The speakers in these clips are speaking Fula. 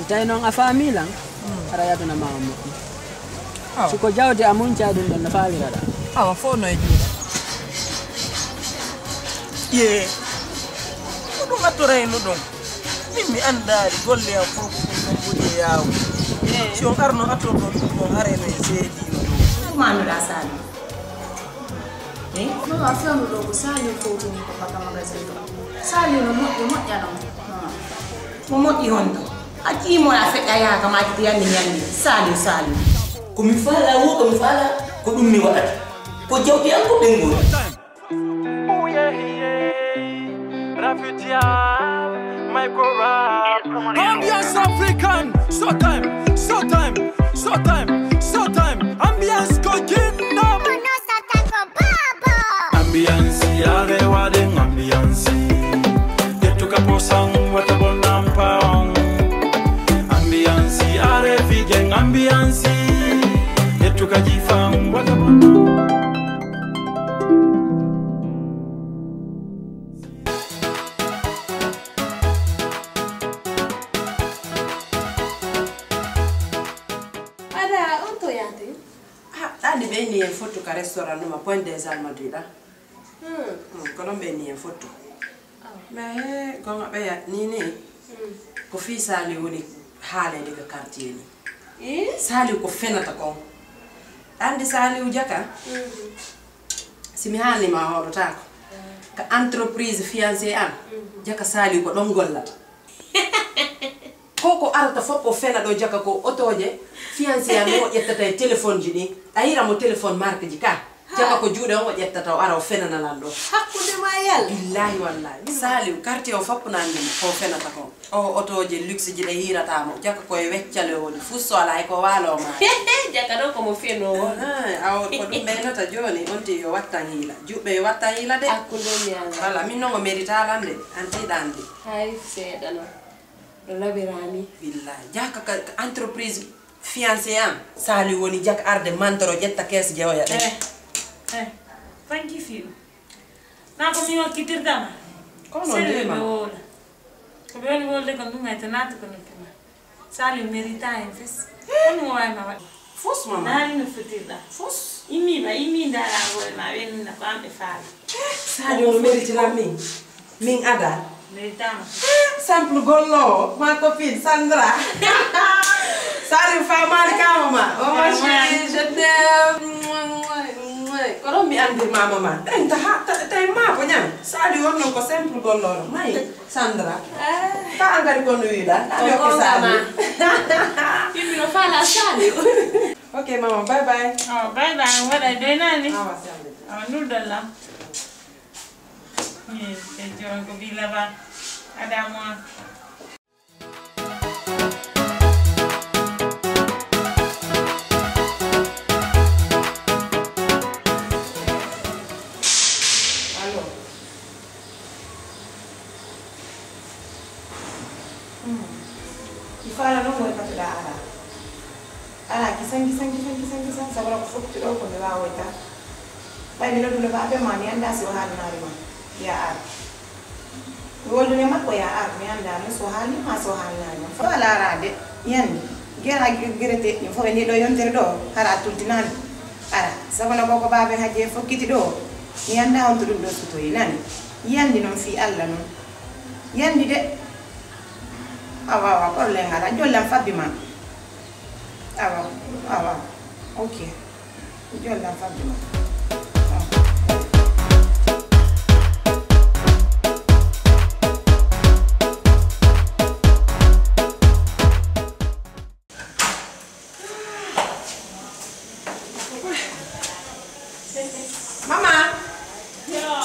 Tay non a famille lang ara ya na mamu su ko jawde amun jaadin don na faalira da awa fo no e ye ko matore no don mimmi andari golle am fo ko budi yaw si on arno atto do hareno e seedi no manu da sali no afano do sali ko to ko paka magazine sali no mo ya no mo di hondo Aqui mora feta ya kama kitia ni nyani sali kumifala wo kumifala ko dum ni wadata ko jawdi am ko bengo Ambiance African so time ambiance ko kingdom ambiance ya rewa de ambiance yetuka posang wata bonampa ambiance yetuka jifam watabona ada onto yate tadi beni en photo ka restaurant no ma point des Almadira kono beni en photo mais ko ngabe ya ni ko fi sali woni haale de quartier ni sali ko fenata ko andi sali ujaka simi haali ma horota ko ka entreprise fiancé am jaka sali ko don golla koko arta foppo fena do jaka ko otoje fiancé am o yettata téléphone jini ayira mo téléphone marque ji ka jaka ko juude on o yettata o ara o fena nalando hakkude ma yalla billahi wallahi sali quartier o foppo nandi ko fenata ko o otoje luxe ji de hirata mo jaka ko e weccale woni fusso ala ko walo ma jaka do ko mo feno aw ko dum be nata joni onti yo watta hila jubbe yo watta hila de hakkude mi yalla wala min no mo merita lande anti dandi hay sedano do labirani billahi jaka ka entreprise fiancé am sali woni jak arde mantoro jetta kes jewoya de thank you na ko mi wakitir dama kono ndema ko be woni wolde ko dum ay tanata ko nikma sali merita en fes on way ma fos mama nani no futirda fos imi dara gol ma wen na ko ambe faal sali no merita min ada merita ma simple gollo ma copine Sandra sali fa mal kama oh ma chérie je t'aime kono mi andi mama ma tay ma ko nyam sali wonno ko simple gollo mai Sandra ta angari ko no wida yo ko sali kimi no fala sali okay mama bye bye oh bye bye wada do nani sali nu dalla yes ke joron ko bila ba ada mo Ifala no mo patuda ara kisangi sabara ko fukti do ko la weta bay mi no dum ba be mani anda so hali mari ma ya ar wol ne ma ko ya ar mi anda no so hali ma so hali na fa la ra de yan gera gerete ni fo ni do yontere do hara tultinani ara sabana ko ba be haje fukiti do ni anda on tudum do suto yinani yandi non fi alla non yandi de awa ko le ngala jolla fabima awa okay jolla fabima mama yo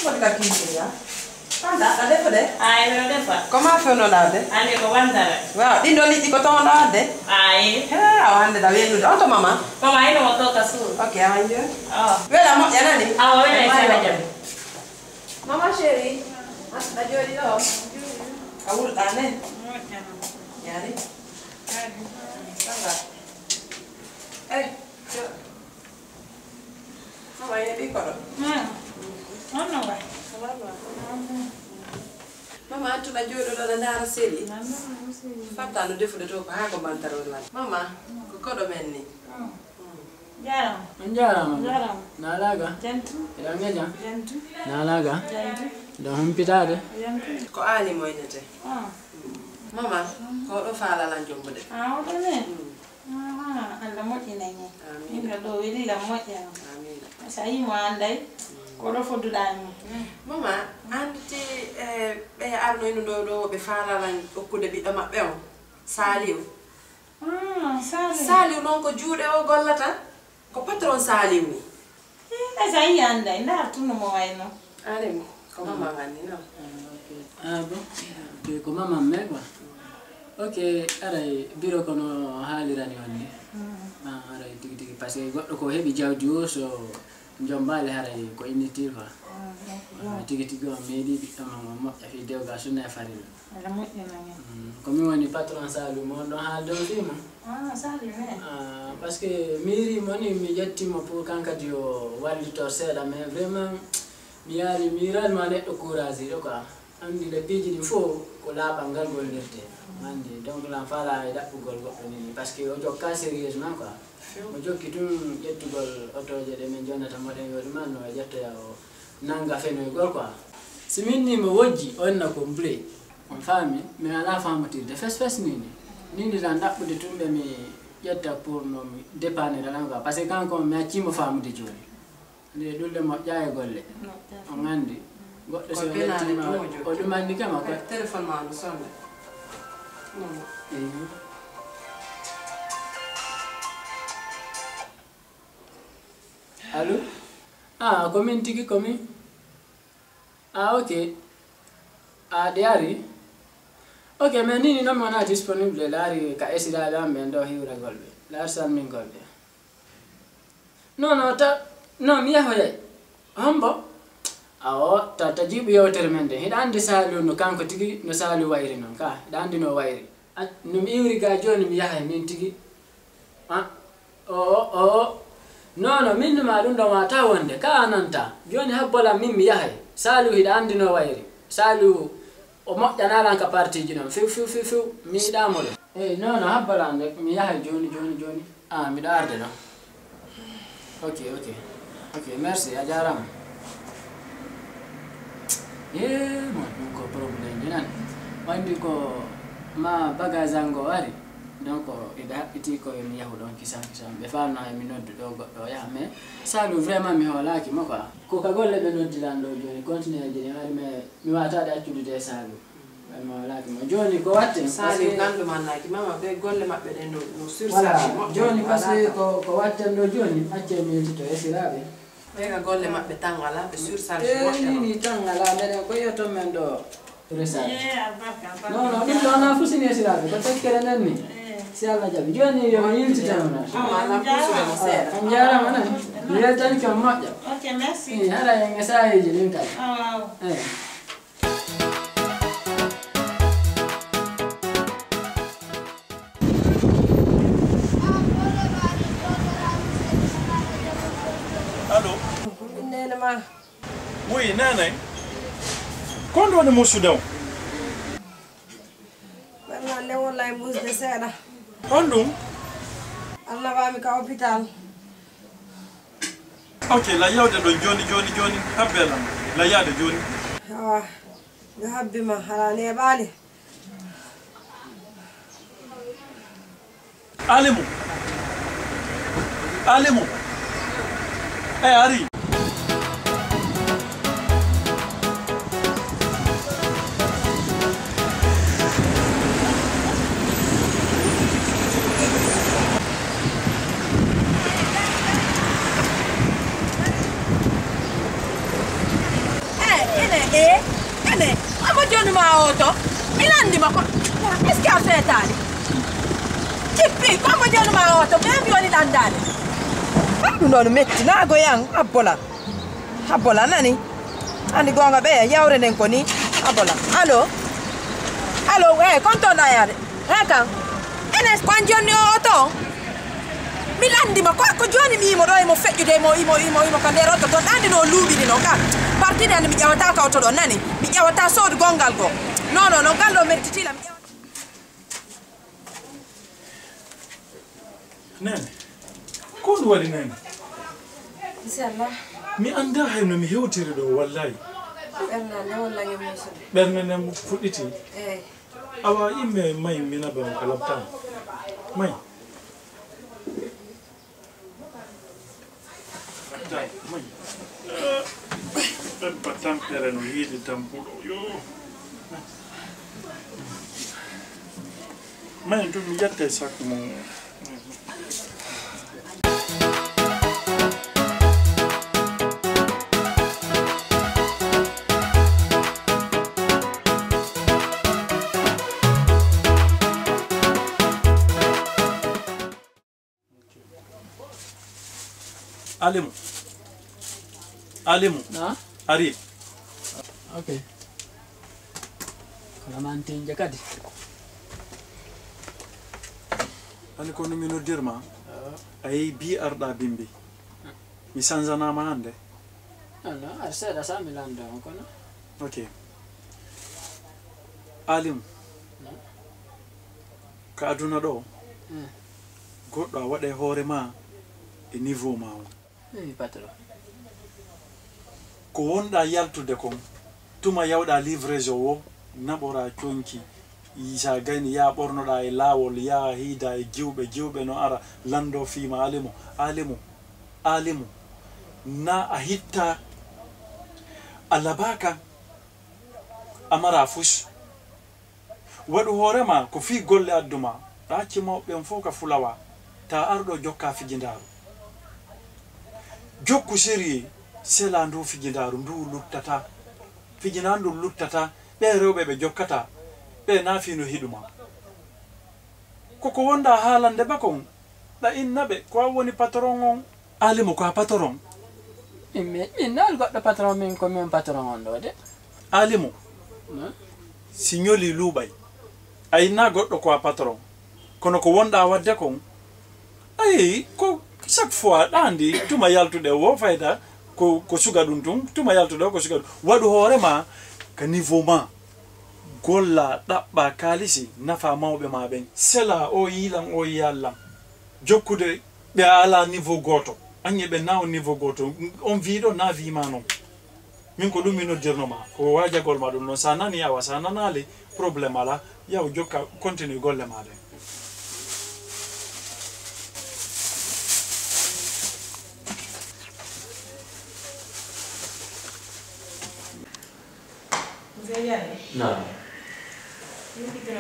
Come da kini ya? Anda, ada apa deh? ay no defa Comment fait non là deh? ane ko wandara Wow, di doni di kota onda deh? ay Awande da wenu. Onto mama? ko ma ino to kasu Okay, awanje. oh Wela mo ya nani? awa wena isa jam mama chérie asta jodi do Awul ane. Yari. Ay. Sanga. Eh, kodo. Ono wa. Mama antu na jodo do ndara seli. Fatta no defu de to ko ha ko bantaro wala. Mama ko kodo menni. Jaram. Jaram. Nalaga. Jantu. Ilangeja. Jantu. Nalaga. Jantu. Da humpitade. Jantu. Ko ali moynete. Mama ko do fala lan jombude. Odo ne. Allah moƴƴi nañi. Min ka ɗo welila moƴƴa. Sa yi mo anday ko ɗo fodduɗami. Mama andi ɓe arno ino ɗo ɓe falalan hokkude ɓiɗɗo maɓɓe o Saliu. Saliu noon ko juuɗe o gollata ko patron Saliu ni. Sa yi anday dartuno mo wayno. Animo ko mama ganni no. Bon. Ko mama me quoi. Ok, aray biro kono haalirani wonde. Aray tigi parce que goɗɗo ko heɓi jawdi o so jombale haray ko innitir quoi. Tigi o meeɗi ɓiɗɗo mam moƴƴa fi dewga sunna e farilla. Komin woni patron Saliu mo ɗon haalde o fima. Saliu parce que miri moni mi ƴettimo pour kankadi o wallitor seeɗa mais vraiment mi yaari miranma neɗɗo courage ɗo quoi. Andi le piiji ɗi fof ko laaɓal ngal gollirte. Andi donc lan fala e ɗaɓɓugol goɗɗo ni parce que o jokka sérieusement quoi. O jokki tun ƴettugol otoje ɗe min jonnata moɗen yoɗi man no e ƴettoya o nanga fenoygol quoi. Si min ni mo wojji onna complet on faami mi ala famotirde fes nini tan ɗaɓɓude tumɓe mi ƴetta pour no mi dépanner alan quoi parce que kanko mi accimo famude joni nde ɗulɗe moƴƴa e golle on andi goɗɗo so yettima o ɗumandi kama ko téléphone ma no sonne. Allo? Komin tigi komin? Ok. Ɗe ari? Ok, mais nini non wona disponible laari ka esiraɓe am ɓen ɗo hiwragol ɓe laar salmingol ɓe. Non mi yahoyay hombo ta jiiɓu yewtere men de hiɗa andi Saliu no kanko tigi no Saliu wayri noon ka hiɗa andi no wayri no mi iwri ga joni mi yahay min tigi non min numa ɗum ɗo wata wonde ka ananta joni habbolam min mi yahay Saliu hiɗa andi no wayri Saliu o moƴƴanalan ka partiji noon few mi yiɗamo ɗo eyi non habbolam de mi yahay joni miɗo arde noon ok merci a jarama mo ɗum ko probléme nan wandi ko ma bagage ango wari donc iɗa haɓɓiti koye mi yahu ɗon kisan ɓe falno hay mi noddu ɗo goɗɗo o yaha mais Saliu vraiment mi hoolaki mo quoi ko ka golle ɓe noddilan ɗo joni continue jeni wari mais mi wataɗe accudude Saliu mi hoolaki mo joni ko watte Saliu gandumannaki mama ɓe golle maɓɓe ɗe no surcharge joni par ce que ko watten ɗo joni acce mi yeltito esiraɓe ɓega golle maɓɓe tan ala ɓe surcharge nini tan ala mbeɗen ko yiyto men ɗo resage non ɗum ɗo na fusini esiraɓe ko tekkere nden ni si Allah jaɓi joni yomo yiltitanona on jarama nani mi weltanki on moƴƴa haɗa en e sahiji ɗin kadi Allo? Nene ma. Oui, Nene. Quando woni musuɗo? Ɓernande wallahi musde seeɗa. On ɗum? Allah wami ka hôpital. Ok, la yawde ɗo joni habbelam. La yaade joni. Awa, ɓe habbima hala neɓali. Alimu. Ari. Ene, amo joni ma auto. Milandi ma ko. Est-ce qu'il a fait tali? Cippi, como joni ma auto, ben violi landale. Ɗum ɗo no metti na goyan habbola nani andi gonga ɓe yawre nden ko ni habbola allo kontoɗa yade kan enen kon jonni o to mi andi ma ko joni mi mo do e mo fejjude mo imo ko nder rotto don andi no luubini no ka partini andi mi ƴewata kawto ɗo nani mi ƴewata soodu gongal go non galɗo merititila mi ƴewata nene ko ɗum waɗi nene inchallah mi anda hayno mi hewtiri ɗo wallahi ɓernande walla yemusude ɓernde nden fuɗɗiti eyyi awa imme may minaɓe on ko labtama may may ɗebba tampere no yiiɗi tampuɗo yo may to mi yette sakko mo Alimu Na? Ari Okay. Kala mantinja kadi. ani kono mi noddirma ay bi arɗa bimbi mi sanzanama hande Non, ar seeɗa sa mi landa on kono. ok Alimu ka aduna ɗo goɗɗo a waɗa hoore ma e niveau ma o Oui, patron. ko wonɗa yaltude kon tuma yawɗa livraison o naɓora conki sa gayni ya ɓornoɗa e laawol ya hiida e jiwɓe no ara lando fiima alimu na a hitta a labaka amara fus waɗu hoorema ko fi golle adduma ɗacci mawɓen fof ka fulawa ta arɗo jokka fijindaru jokku série sela ndu fijindaru ndu luttata fijina ndu luttata ɓe rewɓe ɓe jokkata ɓe naafino hiɗuma koko wonda haalande bakon ɗa innaɓe ko woni patron on alimu ko a patron Min nal goɗɗo patron min ko min patron on ɗo de. alimu si ñoli luuɓay a inna goɗɗo ko a patron kono ko wonɗa wadde kon ayi ko chaque fois ɗandi tuma yaltuɗe wo fayda ko suga ɗum tun tuma yaltuɗe o ko suga ɗum waɗu hoorema ka niveau ma golla ɗaɓɓa kalisi nafa mawɓe ma ɓen sela o yilan o yiyallam jokkude ɓe ala niveau goto añe ɓe na o niveau goto on wiɗo na wima noon min ko ɗum mi noddirnoma ko wajagol ma ɗum noon sa nani awa sa nanali probléme ala yaw jokka continue golle ma ɗen Nah, itu tuh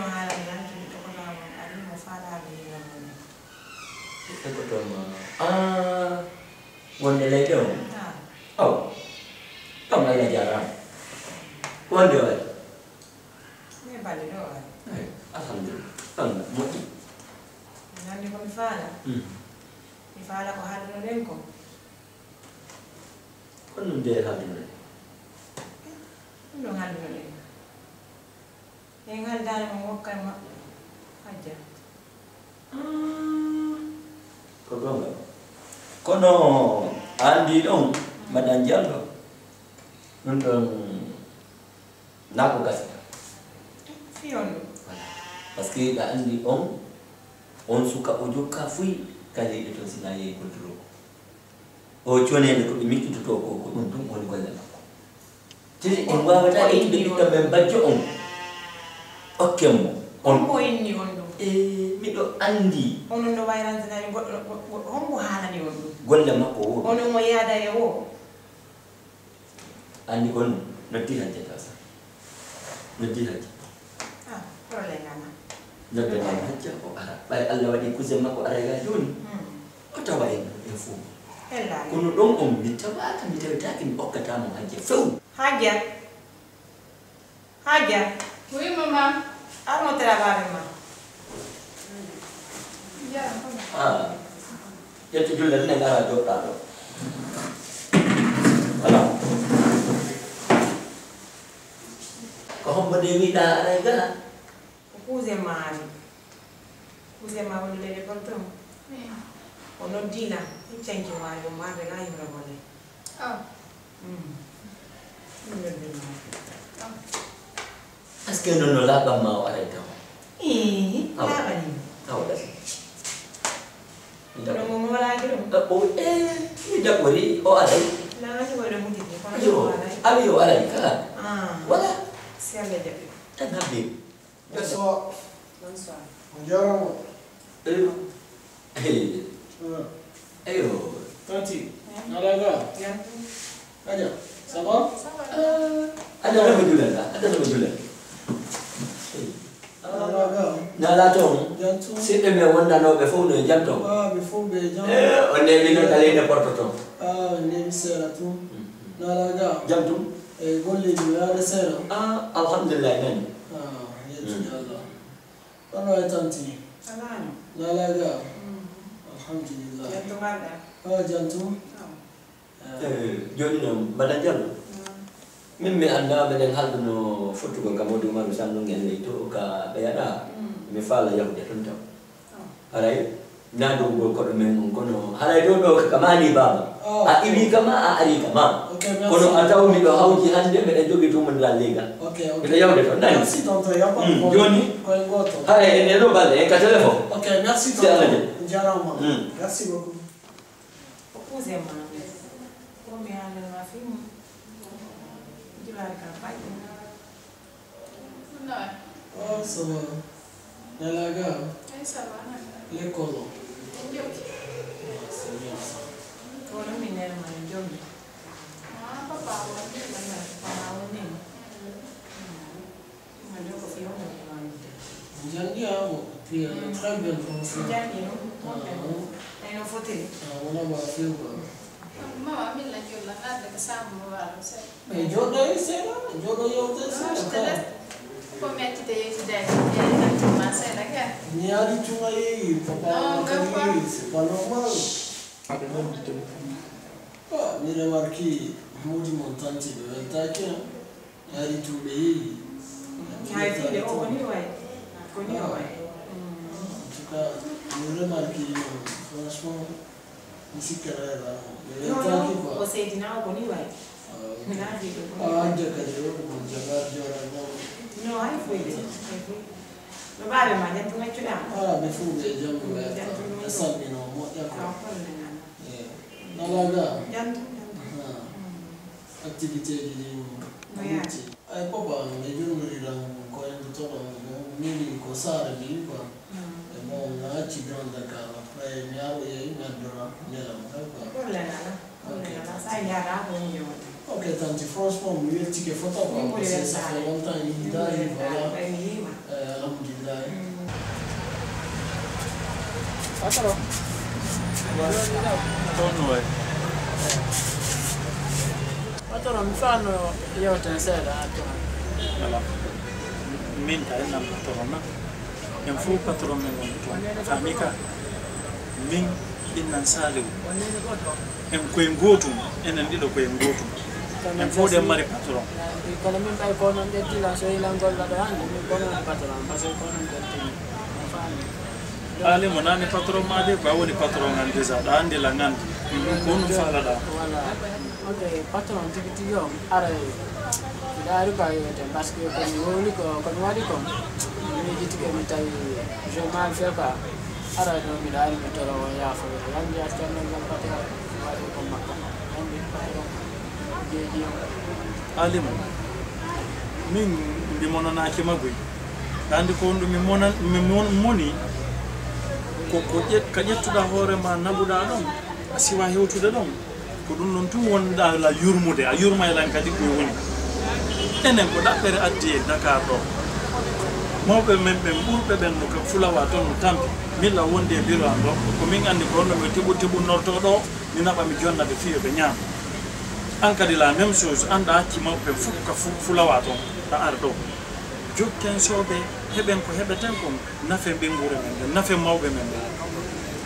wonde lagi dong. Oh, kamu lagi jarang. Wonde lagi. Ini balik doang. Alhamdulillah. Kamu mau? Nanti kau mifala. Mifala kau hadir nengko. Kau nunde hadir. Belum hadir nengko. Yang hal dalam mengokay mak aja. Kau enggak? Kono andi dong, Madan Jallo. Nundong naku kasih. Fion. Paski ka andi on suka ojo kafui kali itu sinaye kontrol. O chone ko miki to ko dum on golle makko. Jadi en wawata e be to membajo on. Okemo on Ko inni on do. mi do andi On do wayran zinani hombo halani on do. golle makko On mo yada e wo. andi on noddi hajja tasa. Noddi hajja. Ah, problema na. Noddi hajja ko ara. Bay Allah wadi kuze makko ara ga joni. Ko tawa en fu. Ella. Kono don on mi tawata mi tawata mi okkata mo hajja few. Haja. Haja. Oui, maman. Armo trabalho, ma. Ah. Yaitu jual ni negara Jota tu. Alam. Kau berdiri dah ada. Kuze mari. Kuze mari le le portão. ono dina cenki wayo ma be la yura bole est-ce que non la ba ma wala taw la ba ni taw da no mo wala gero o ni da wori o ala la ga wala mo di ko yo abi yo ala ka wala si ala de tan habi Bonsoir. bonsoir Buongiorno. ayo Tanti, nalaga. Aja, ça va? ada na majulan ada na majulan Nalaga. na la tong Jantung. si de me wonda no be fo no janto Before be jam. on ne bi no tale de porto to Ne sera tu. Nalaga. jantum Golle di ya sera. alhamdulillah nan Yetu Allah. Ano tanti? salano Nalaga. Alhamdulillah. jantung ada Jantung. joni no badanjal min mi anda benen halduno fotugo gamodu ma mi sanno ngel to ka beada mi fala yahde ton taw aray na do go ko men kono haray do do kamani baba a ibi kama a ari kama kono ataw mi do hawji hande be jogi to mon la lega be yahde ton nani Merci tonton, ya pas joni goto. haray ne do balle ka telefon Ok, merci C'est à la tonton. Jarama. Merci beaucoup. opuse ma come alla la film di la campagna Ça va. Nalaga. L'école. C'est bien ça. Ora mi ne ma giorni papà ne ma gioco fino a Andiamo, très bien français. giorni no e non fote On a ma fille. Mama min la jolla ngadde ko sammo walo se. Mais jodo sera, jodo yote sera. Ko metti te yeti dai e ma se la che. Ni ali chunga yi, papa, c'est pas normal. Mi remarqué, molti montanti dove attacchi, ali tu lì. hai figli o con io con io En tout cas, mi remarqué, franchement, ici carrera. no no o sei di nuovo con io Anche che io non giocare no hai figli ma vale ma dentro non ci dà mi fu che già mi sanno mo ya no ko. quello Nalaga. jantu Activité di Muti. Ai papa mi giorno rirang ko en to mi ko sare bi ko. E mo na ci grande cara. Poi mi aro e mi adora nella mo quello la sai ya da con io Ok, tanti, franchement, mi vedi che foto parce que ça fait longtemps, il dai, voilà. Alhamdulillah. Patro. Tono e. Patro mi fanno io te sera Ala. Min ta ina patrona. En fu patrona ngon to. Amika. Min innan saliu. En ko en gotum enen dido ko en gotum. En fu de mari patron. kono min bay ko non detti la so ilan golla do hande mi ko non patron parce que ko non detti Ali monani patron ma de ba woni patron an deja da ande la ngandi ko no fala da wala ok patron tigi tigi on ara dari ba yo te parce que ko ni woni ko wadi ko mi jitti ke mi tay je mal fait pas ara do mi dari mi toro ya fo yandi askan non patron wadi ko makko yandi patron jeji alimu min mbi monanaki magoy andi ko ndu mi moni ko ka ƴettuɗa hoore ma nabuɗa ɗon a siwa hewtude ɗon ko ɗum ɗon tun wonɗa la yurmude a yurmaylan kadi koye woni enen ko ɗaɓɓere addi e Dakar ɗo mawɓe men ɓen ɓurɓe ɓen no ka fulawa toon no tampi milla wonde e bureau an ɗo ko min andi ko honno mi teɓunorto ɗo mi naɓa mi jonnade fiyo ɓe ñaama an kadi la même chose anda hacci mawɓe fof ka fulawa toon ɗa ar ɗo jokken soɓe heɓen ko heɓeten kon nafe ɓengure men ɓe nafe mawɓe men ɓe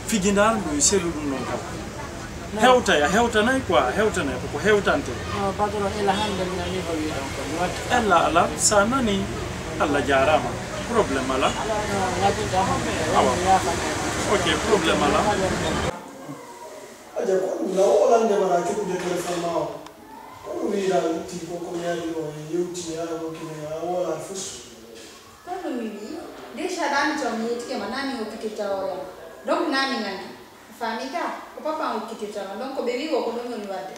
fijidar ɗum selu ɗum ɗon kam hewtaya hewtanayi quoi hewtanay koko hewtante patron ila hande mi nani ko wi ɗon ko mi watta ella ala sa nani Allah jarama probléme ala ala no laɓita hande Awa. yafane ok probléme ala aja kon la wala ndemara ke de téléphone ma kon wi da ti ko ko yaali o yewti ya ko kine wala fus Kalau mimi, dia syadani cuma itu ke mana nih ukiti tahu ya. Dong nani ngani, fahami kah? Papa ukiti tahu, dong kau beli wo kau dong nyuwat.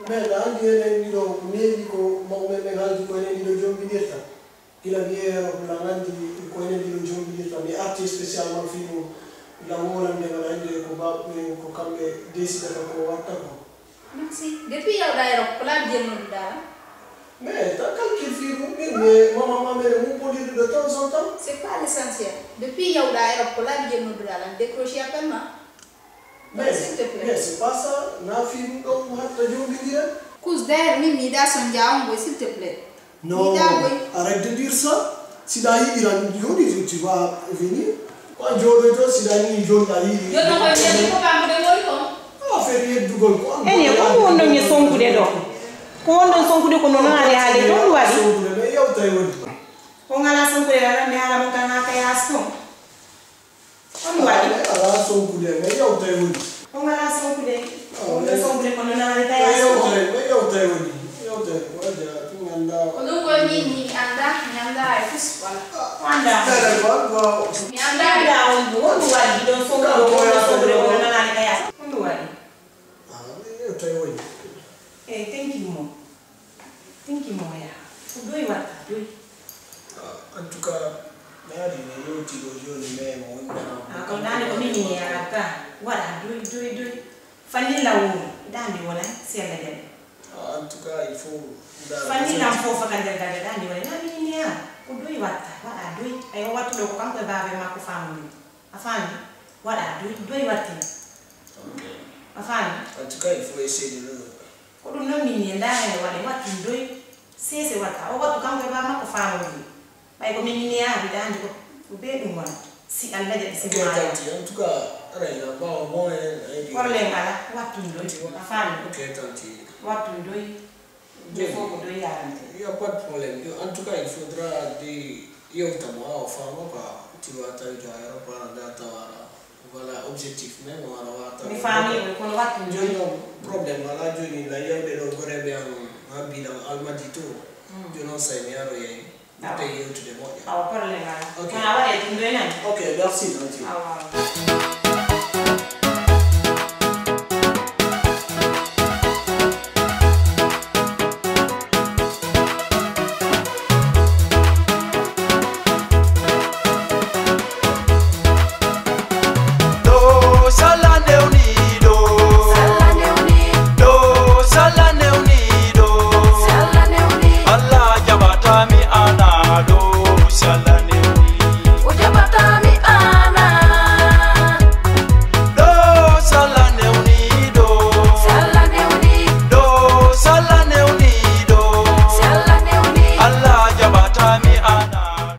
mais da andi ene do meri ko mo me ngal ko ene do jombi dirta kila biero la ngandi ko ene do jombi dirta ni artiste spécialement fino la wala ndemara ande ko ba ko kambe décider ko watta ko Maxi, depuis ya udah erok, pelan dia nunda. mais t'as calculé film mais maman mère mon polir de temps en temps C'est pas l'essentiel. Depuis ya udah erok, pelan dia nunda. Décrocher appel ma. mais c'est pas ça na film donc hatta jombi dirta Cous d'air mimi da son jaon s'il te plaît. non arrête de dire ça si dahi diran yoni tu vas venir quand jodo to si dahi jodo dahi Yo no ko dia ko ba mo de wori ko. ah faire dugol ko eni ko wondo ni sonkude do ko wondo sonkude ko non ari hade to wadi mais yow tay woni ko ngala sonkude la ne ala mo kana ka yasto on wadi ala sonkude mais yow tay woni ko ngala sonkude ko sonkude ko non ari ka mais yasto yow tay woni yow tay wadi tu nganda Ko dong ko ni anda ay fus wala. anda dara ko Ni anda anda da on wadi do sonkude ko non ari ka yasto on wadi ah yow tay woni thank you mo ya doi wata doi en tout cas nadi ne yow ti do joni mais mo wonna ko dani ko mini ya ka wada doi fanni lawo dandi wala sella dem en tout cas il faut fanni lam fofa kan dandi wala na mini ya ko doi wata wada doi ay watu do ko kanko baabe mako famuli afani wada doi wati afani en tout cas il faut essayer de le ko dum no mini ndane wala watu doi sese wata o watu kanko baabe mako famuli bay ko mini ya bi dandi ko be dum wala si Allah jadi si en tout cas rela ba bon Korle ngala watu ndoi afani ok tanti watu ndoi defo ko doi yarante il y a pas de problème en tout cas il faudra des yow tamo famo ka tu vas ta jara para data wala voilà objectif même wala wata mi fami ko watu ndoi jono problème wala joni la yewde do gorebe am habida almadito jono say mi aro yey tay yow tude mo awa korle ngala kana wade ndoi nan ok merci tanti awa